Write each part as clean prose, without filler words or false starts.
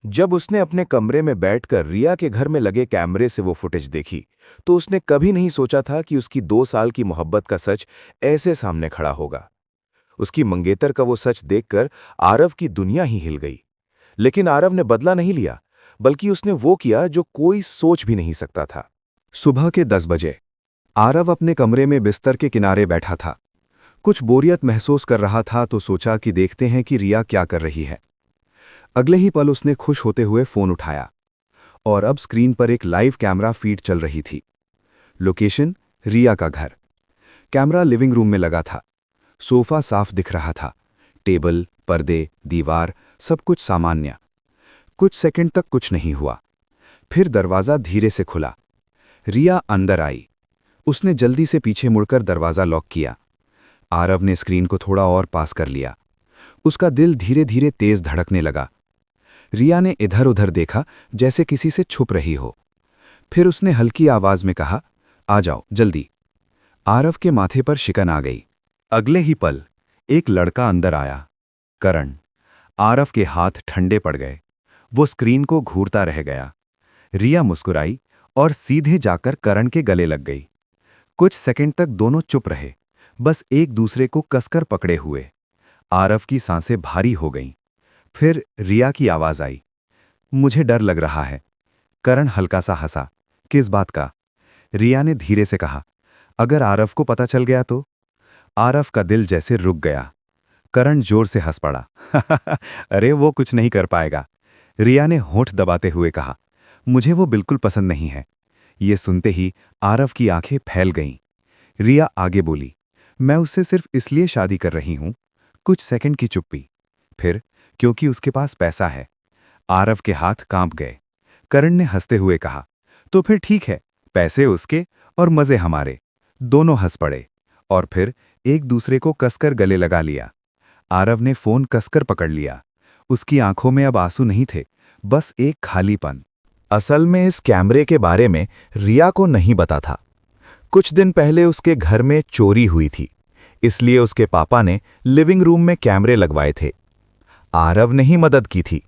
जब उसने अपने कमरे में बैठकर रिया के घर में लगे कैमरे से वो फुटेज देखी, तो उसने कभी नहीं सोचा था कि उसकी 2 साल की मोहब्बत का सच ऐसे सामने खड़ा होगा। उसकी मंगेतर का वो सच देखकर आरव की दुनिया ही हिल गई। लेकिन आरव ने बदला नहीं लिया, बल्कि उसने वो किया जो कोई सोच भी नहीं सकता था। सुबह के 10 बजे आरव अपने कमरे में बिस्तर के किनारे बैठा था। कुछ बोरियत महसूस कर रहा था तो सोचा कि देखते हैं कि रिया क्या कर रही है। अगले ही पल उसने खुश होते हुए फोन उठाया और अब स्क्रीन पर एक लाइव कैमरा फीड चल रही थी। लोकेशन रिया का घर। कैमरा लिविंग रूम में लगा था। सोफा साफ दिख रहा था। टेबल, पर्दे, दीवार, सब कुछ सामान्य। कुछ सेकंड तक कुछ नहीं हुआ। फिर दरवाजा धीरे से खुला। रिया अंदर आई। उसने जल्दी से पीछे मुड़कर दरवाजा लॉक किया। आरव ने स्क्रीन को थोड़ा और पास कर लिया। उसका दिल धीरे धीरे तेज धड़कने लगा। रिया ने इधर उधर देखा, जैसे किसी से छुप रही हो। फिर उसने हल्की आवाज में कहा, आ जाओ जल्दी। आरव के माथे पर शिकन आ गई। अगले ही पल एक लड़का अंदर आया, करण। आरव के हाथ ठंडे पड़ गए। वो स्क्रीन को घूरता रह गया। रिया मुस्कुराई और सीधे जाकर करण के गले लग गई। कुछ सेकंड तक दोनों चुप रहे, बस एक दूसरे को कसकर पकड़े हुए। आरव की सांसें भारी हो गईं। फिर रिया की आवाज आई, मुझे डर लग रहा है। करण हल्का सा हंसा, किस बात का? रिया ने धीरे से कहा, अगर आरव को पता चल गया तो? आरव का दिल जैसे रुक गया। करण जोर से हंस पड़ा। अरे वो कुछ नहीं कर पाएगा। रिया ने होंठ दबाते हुए कहा, मुझे वो बिल्कुल पसंद नहीं है। ये सुनते ही आरव की आंखें फैल गईं। रिया आगे बोली, मैं उससे सिर्फ इसलिए शादी कर रही हूं। कुछ सेकंड की चुप्पी। फिर, क्योंकि उसके पास पैसा है। आरव के हाथ कांप गए। करण ने हंसते हुए कहा, तो फिर ठीक है, पैसे उसके और मजे हमारे। दोनों हंस पड़े और फिर एक दूसरे को कसकर गले लगा लिया। आरव ने फोन कसकर पकड़ लिया। उसकी आंखों में अब आंसू नहीं थे, बस एक खालीपन। असल में इस कैमरे के बारे में रिया को नहीं पता था। कुछ दिन पहले उसके घर में चोरी हुई थी, इसलिए उसके पापा ने लिविंग रूम में कैमरे लगवाए थे। आरव ने ही मदद की थी।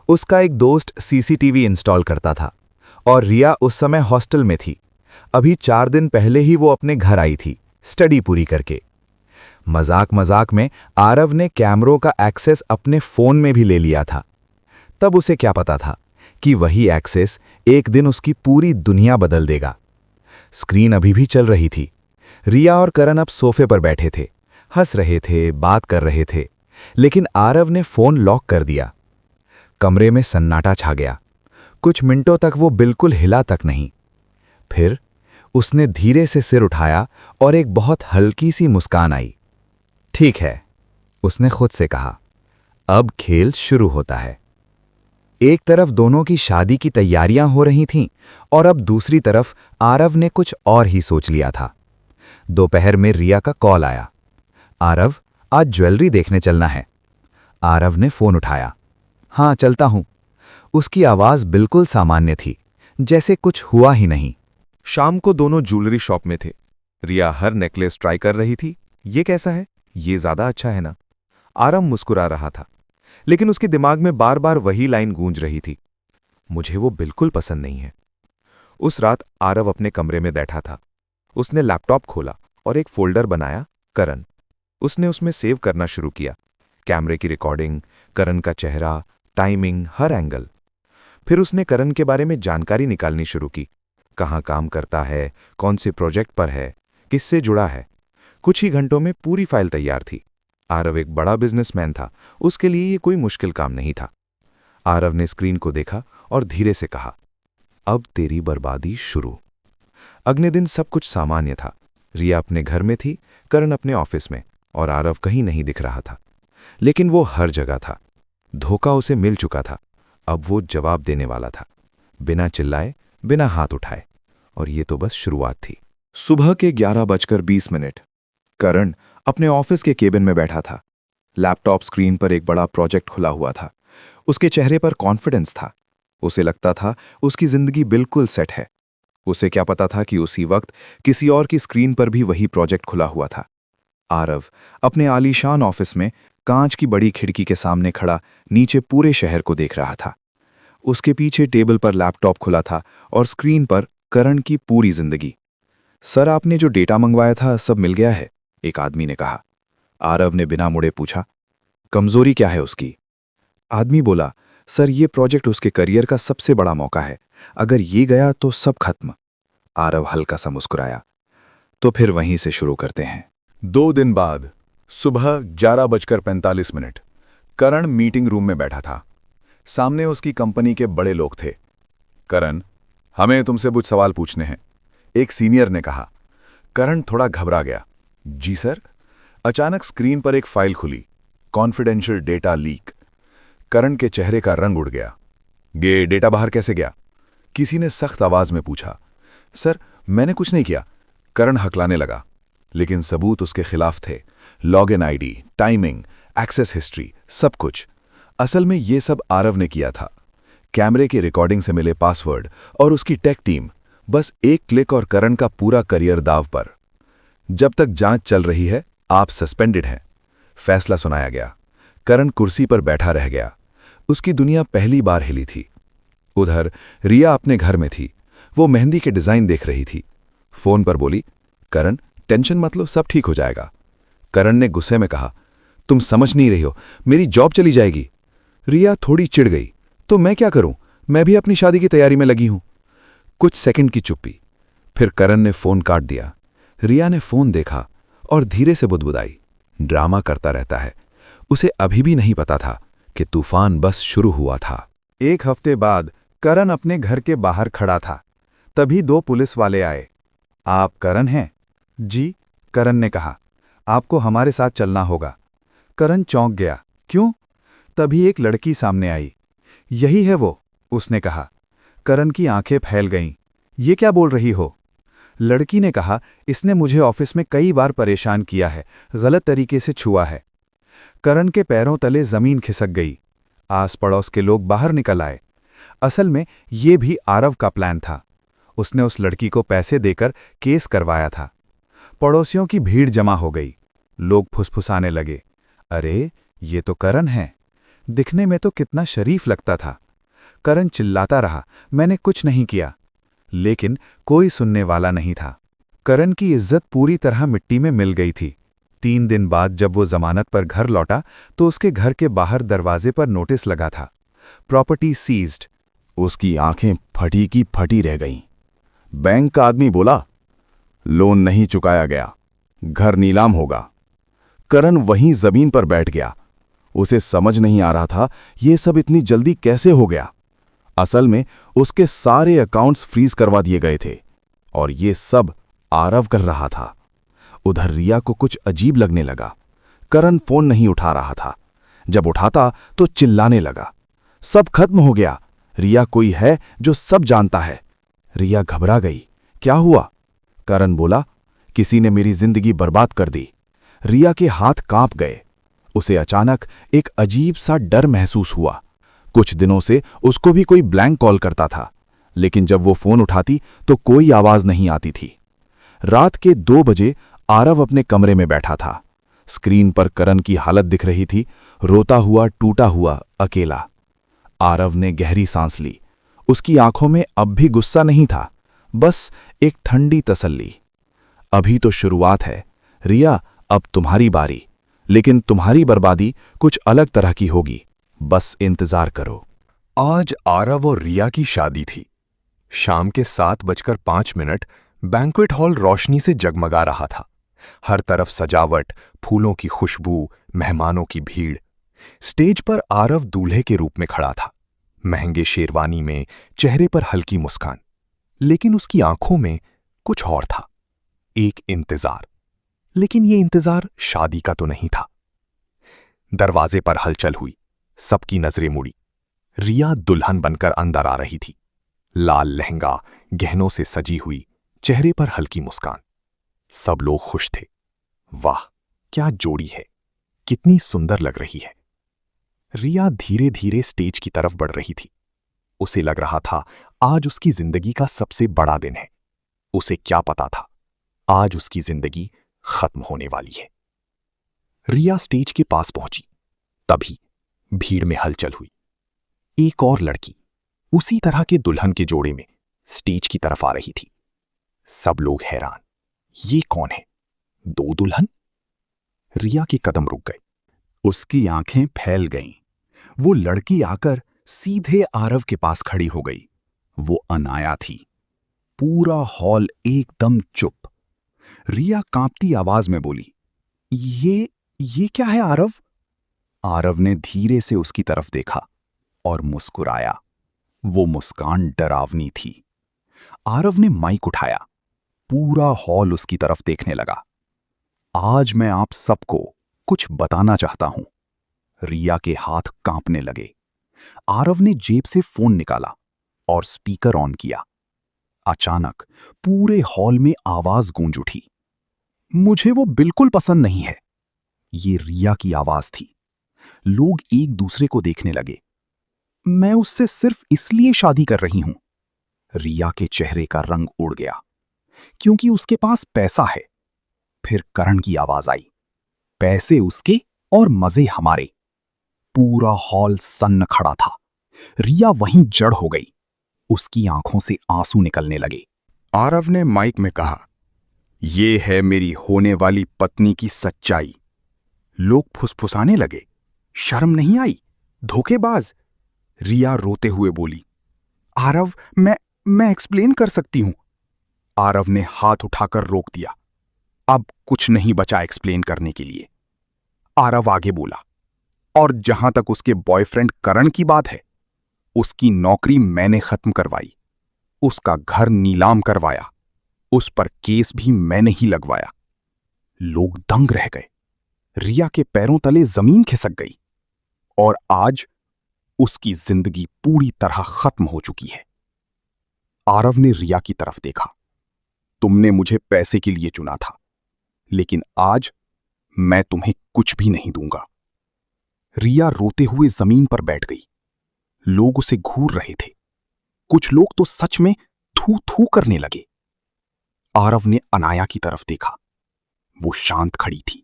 उसका एक दोस्त सीसीटीवी इंस्टॉल करता था और रिया उस समय हॉस्टल में थी। अभी 4 दिन पहले ही वो अपने घर आई थी, स्टडी पूरी करके। मजाक मजाक में आरव ने कैमरों का एक्सेस अपने फोन में भी ले लिया था। तब उसे क्या पता था कि वही एक्सेस एक दिन उसकी पूरी दुनिया बदल देगा। स्क्रीन अभी भी चल रही थी। रिया और करण अब सोफे पर बैठे थे, हंस रहे थे, बात कर रहे थे। लेकिन आरव ने फोन लॉक कर दिया। कमरे में सन्नाटा छा गया। कुछ मिनटों तक वो बिल्कुल हिला तक नहीं। फिर उसने धीरे से सिर उठाया और एक बहुत हल्की सी मुस्कान आई। ठीक है, उसने खुद से कहा, अब खेल शुरू होता है। एक तरफ दोनों की शादी की तैयारियां हो रही थीं और अब दूसरी तरफ आरव ने कुछ और ही सोच लिया था। दोपहर में रिया का कॉल आया, आरव, आज ज्वेलरी देखने चलना है। आरव ने फोन उठाया, हाँ चलता हूं। उसकी आवाज बिल्कुल सामान्य थी, जैसे कुछ हुआ ही नहीं। शाम को दोनों ज्वेलरी शॉप में थे। रिया हर नेकलेस ट्राई कर रही थी। ये कैसा है? ये ज्यादा अच्छा है ना? आरव मुस्कुरा रहा था, लेकिन उसके दिमाग में बार बार वही लाइन गूंज रही थी, मुझे वो बिल्कुल पसंद नहीं है। उस रात आरव अपने कमरे में बैठा था। उसने लैपटॉप खोला और एक फोल्डर बनाया, करण। उसने उसमें सेव करना शुरू किया, कैमरे की रिकॉर्डिंग, करण का चेहरा, टाइमिंग, हर एंगल। फिर उसने करण के बारे में जानकारी निकालनी शुरू की, कहाँ काम करता है, कौन से प्रोजेक्ट पर है, किससे जुड़ा है। कुछ ही घंटों में पूरी फाइल तैयार थी। आरव एक बड़ा बिजनेसमैन था, उसके लिए ये कोई मुश्किल काम नहीं था। आरव ने स्क्रीन को देखा और धीरे से कहा, अब तेरी बर्बादी शुरू। अगले दिन सब कुछ सामान्य था। रिया अपने घर में थी, करण अपने ऑफिस में, और आरव कहीं नहीं दिख रहा था। लेकिन वो हर जगह था। धोखा उसे मिल चुका था। अब वो जवाब देने वाला था, बिना चिल्लाए, बिना हाथ उठाए। और ये तो बस शुरुआत थी। सुबह के 11:20। करण अपने ऑफिस के केबिन में बैठा था। लैपटॉप स्क्रीन पर एक बड़ा प्रोजेक्ट खुला हुआ था। उसके चेहरे पर कॉन्फिडेंस था। उसे लगता था उसकी जिंदगी बिल्कुल सेट है। उसे क्या पता था कि उसी वक्त किसी और की स्क्रीन पर भी वही प्रोजेक्ट खुला हुआ था। आरव अपने आलीशान ऑफिस में कांच की बड़ी खिड़की के सामने खड़ा नीचे पूरे शहर को देख रहा था। उसके पीछे टेबल पर लैपटॉप खुला था और स्क्रीन पर करण की पूरी जिंदगी। सर, आपने जो डेटा मंगवाया था सब मिल गया है, एक आदमी ने कहा। आरव ने बिना मुड़े पूछा, कमजोरी क्या है उसकी? आदमी बोला, सर ये प्रोजेक्ट उसके करियर का सबसे बड़ा मौका है, अगर ये गया तो सब खत्म। आरव हल्का सा मुस्कुराया, तो फिर वहीं से शुरू करते हैं। 2 दिन बाद सुबह 11:45 करण मीटिंग रूम में बैठा था। सामने उसकी कंपनी के बड़े लोग थे। करण, हमें तुमसे कुछ सवाल पूछने हैं, एक सीनियर ने कहा। करण थोड़ा घबरा गया। जी सर। अचानक स्क्रीन पर एक फाइल खुली, कॉन्फिडेंशियल डेटा लीक। करण के चेहरे का रंग उड़ गया। ये डेटा बाहर कैसे गया? किसी ने सख्त आवाज में पूछा। सर, मैंने कुछ नहीं किया, करण हकलाने लगा। लेकिन सबूत उसके खिलाफ थे। Login ID, timing, access history, सब कुछ। असल में ये सब आरव ने किया था। कैमरे की रिकॉर्डिंग से मिले पासवर्ड और उसकी टेक टीम, बस एक क्लिक और करण का पूरा करियर दाव पर। जब तक जांच चल रही है, आप सस्पेंडेड हैं, फैसला सुनाया गया। करण कुर्सी पर बैठा रह गया। उसकी दुनिया पहली बार हिली थी। उधर रिया अपने घर में थी। वो मेहंदी के डिजाइन देख रही थी। फोन पर बोली, करण टेंशन मत लो, सब ठीक हो जाएगा। करण ने गुस्से में कहा, तुम समझ नहीं रही हो, मेरी जॉब चली जाएगी। रिया थोड़ी चिढ़ गई, तो मैं क्या करूं, मैं भी अपनी शादी की तैयारी में लगी हूं। कुछ सेकंड की चुप्पी, फिर करण ने फोन काट दिया। रिया ने फोन देखा और धीरे से बुदबुदाई। ड्रामा करता रहता है। उसे अभी भी नहीं पता था कि तूफान बस शुरू हुआ था। 1 हफ्ते बाद करण अपने घर के बाहर खड़ा था। तभी 2 पुलिस वाले आए। आप करण हैं? जी, करण ने कहा। आपको हमारे साथ चलना होगा। करण चौंक गया। क्यों? तभी एक लड़की सामने आई। यही है वो, उसने कहा। करण की आंखें फैल गईं। ये क्या बोल रही हो? लड़की ने कहा, इसने मुझे ऑफिस में कई बार परेशान किया है, गलत तरीके से छुआ है। करण के पैरों तले जमीन खिसक गई। आस पड़ोस के लोग बाहर निकल आए। असल में ये भी आरव का प्लान था। उसने उस लड़की को पैसे देकर केस करवाया था। पड़ोसियों की भीड़ जमा हो गई। लोग फुसफुसाने लगे, अरे ये तो करण है, दिखने में तो कितना शरीफ लगता था। करण चिल्लाता रहा, मैंने कुछ नहीं किया। लेकिन कोई सुनने वाला नहीं था। करण की इज्जत पूरी तरह मिट्टी में मिल गई थी। 3 दिन बाद जब वो जमानत पर घर लौटा तो उसके घर के बाहर दरवाजे पर नोटिस लगा था, प्रॉपर्टी सीज्ड। उसकी आंखें फटी की फटी रह गईं। बैंक का आदमी बोला, लोन नहीं चुकाया गया, घर नीलाम होगा। करण वहीं जमीन पर बैठ गया। उसे समझ नहीं आ रहा था ये सब इतनी जल्दी कैसे हो गया। असल में उसके सारे अकाउंट्स फ्रीज करवा दिए गए थे और ये सब आरव कर रहा था। उधर रिया को कुछ अजीब लगने लगा। करण फोन नहीं उठा रहा था। जब उठाता तो चिल्लाने लगा, सब खत्म हो गया, रिया कोई है जो सब जानता है। रिया घबरा गई, क्या हुआ? करण बोला, किसी ने मेरी जिंदगी बर्बाद कर दी। रिया के हाथ कांप गए। उसे अचानक एक अजीब सा डर महसूस हुआ। कुछ दिनों से उसको भी कोई ब्लैंक कॉल करता था, लेकिन जब वो फोन उठाती तो कोई आवाज नहीं आती थी। रात के 2 बजे आरव अपने कमरे में बैठा था। स्क्रीन पर करण की हालत दिख रही थी, रोता हुआ, टूटा हुआ, अकेला। आरव ने गहरी सांस ली। उसकी आंखों में अब भी गुस्सा नहीं था, बस एक ठंडी तसल्ली। अभी तो शुरुआत है रिया, अब तुम्हारी बारी, लेकिन तुम्हारी बर्बादी कुछ अलग तरह की होगी, बस इंतजार करो। आज आरव और रिया की शादी थी। शाम के 7:05 बैंक्वेट हॉल रोशनी से जगमगा रहा था। हर तरफ सजावट, फूलों की खुशबू, मेहमानों की भीड़। स्टेज पर आरव दूल्हे के रूप में खड़ा था, महंगे शेरवानी में, चेहरे पर हल्की मुस्कान। लेकिन उसकी आंखों में कुछ और था, एक इंतजार। लेकिन ये इंतजार शादी का तो नहीं था। दरवाजे पर हलचल हुई, सबकी नजरें मुड़ी। रिया दुल्हन बनकर अंदर आ रही थी। लाल लहंगा, गहनों से सजी हुई, चेहरे पर हल्की मुस्कान। सब लोग खुश थे। वाह, क्या जोड़ी है, कितनी सुंदर लग रही है। रिया धीरे धीरे स्टेज की तरफ बढ़ रही थी। उसे लग रहा था आज उसकी जिंदगी का सबसे बड़ा दिन है। उसे क्या पता था, आज उसकी जिंदगी खत्म होने वाली है। रिया स्टेज के पास पहुंची, तभी भीड़ में हलचल हुई। एक और लड़की, उसी तरह के दुल्हन के जोड़े में स्टेज की तरफ आ रही थी। सब लोग हैरान, ये कौन है? 2 दुल्हन? रिया के कदम रुक गए। उसकी आंखें फैल गईं। वो लड़की आकर सीधे आरव के पास खड़ी हो गई। वो अनाया थी। पूरा हॉल एकदम चुप। रिया कांपती आवाज में बोली, ये क्या है आरव? आरव ने धीरे से उसकी तरफ देखा और मुस्कुराया। वो मुस्कान डरावनी थी। आरव ने माइक उठाया। पूरा हॉल उसकी तरफ देखने लगा। आज मैं आप सबको कुछ बताना चाहता हूं। रिया के हाथ कांपने लगे। आरव ने जेब से फोन निकाला और स्पीकर ऑन किया। अचानक पूरे हॉल में आवाज गूंज उठी। मुझे वो बिल्कुल पसंद नहीं है। ये रिया की आवाज थी। लोग एक दूसरे को देखने लगे। मैं उससे सिर्फ इसलिए शादी कर रही हूं। रिया के चेहरे का रंग उड़ गया, क्योंकि उसके पास पैसा है। फिर करण की आवाज आई, पैसे उसके और मजे हमारे। पूरा हॉल सन्न खड़ा था। रिया वहीं जड़ हो गई। उसकी आंखों से आंसू निकलने लगे। आरव ने माइक में कहा, ये है मेरी होने वाली पत्नी की सच्चाई। लोग फुसफुसाने लगे। शर्म नहीं आई? धोखेबाज। रिया रोते हुए बोली, आरव, मैं एक्सप्लेन कर सकती हूं। आरव ने हाथ उठाकर रोक दिया। अब कुछ नहीं बचा एक्सप्लेन करने के लिए। आरव आगे बोला, और जहां तक उसके बॉयफ्रेंड करण की बात है, उसकी नौकरी मैंने खत्म करवाई, उसका घर नीलाम करवाया, उस पर केस भी मैंने ही लगवाया। लोग दंग रह गए। रिया के पैरों तले जमीन खिसक गई। और आज उसकी जिंदगी पूरी तरह खत्म हो चुकी है। आरव ने रिया की तरफ देखा। तुमने मुझे पैसे के लिए चुना था, लेकिन आज मैं तुम्हें कुछ भी नहीं दूंगा। रिया रोते हुए जमीन पर बैठ गई। लोग उसे घूर रहे थे। कुछ लोग तो सच में थू थू करने लगे। आरव ने अनाया की तरफ देखा। वो शांत खड़ी थी।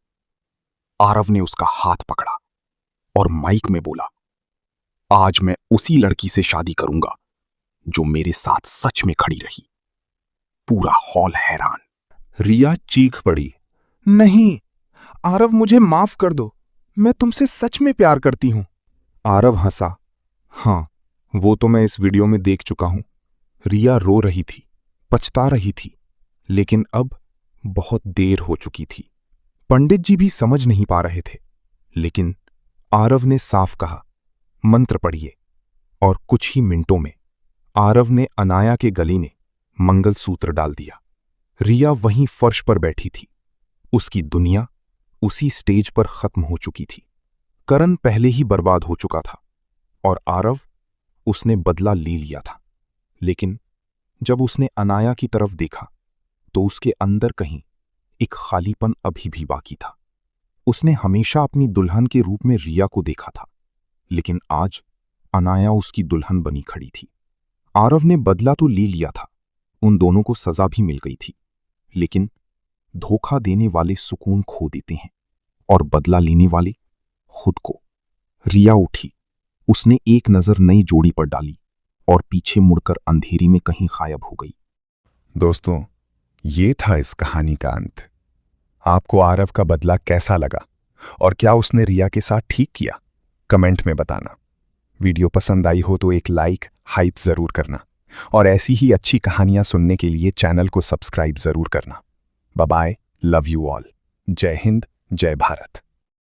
आरव ने उसका हाथ पकड़ा और माइक में बोला, आज मैं उसी लड़की से शादी करूंगा जो मेरे साथ सच में खड़ी रही। पूरा हॉल हैरान। रिया चीख पड़ी, नहीं आरव, मुझे माफ कर दो, मैं तुमसे सच में प्यार करती हूं। आरव हंसा, हां, वो तो मैं इस वीडियो में देख चुका हूं। रिया रो रही थी, पछता रही थी, लेकिन अब बहुत देर हो चुकी थी। पंडित जी भी समझ नहीं पा रहे थे, लेकिन आरव ने साफ कहा, मंत्र पढ़िए। और कुछ ही मिनटों में आरव ने अनाया के गले में मंगलसूत्र डाल दिया। रिया वहीं फर्श पर बैठी थी। उसकी दुनिया उसी स्टेज पर खत्म हो चुकी थी। करण पहले ही बर्बाद हो चुका था और आरव, उसने बदला ले लिया था। लेकिन जब उसने अनाया की तरफ देखा तो उसके अंदर कहीं एक खालीपन अभी भी बाकी था। उसने हमेशा अपनी दुल्हन के रूप में रिया को देखा था, लेकिन आज अनाया उसकी दुल्हन बनी खड़ी थी। आरव ने बदला तो ले लिया था, उन दोनों को सजा भी मिल गई थी, लेकिन धोखा देने वाले सुकून खो देते हैं और बदला लेने वाले खुद को। रिया उठी। उसने एक नजर नई जोड़ी पर डाली और पीछे मुड़कर अंधेरी में कहीं गायब हो गई। दोस्तों, ये था इस कहानी का अंत। आपको आरव का बदला कैसा लगा और क्या उसने रिया के साथ ठीक किया? कमेंट में बताना। वीडियो पसंद आई हो तो एक लाइक, हाइप जरूर करना और ऐसी ही अच्छी कहानियां सुनने के लिए चैनल को सब्सक्राइब जरूर करना। Bye bye, love you all. जय हिंद, जय भारत।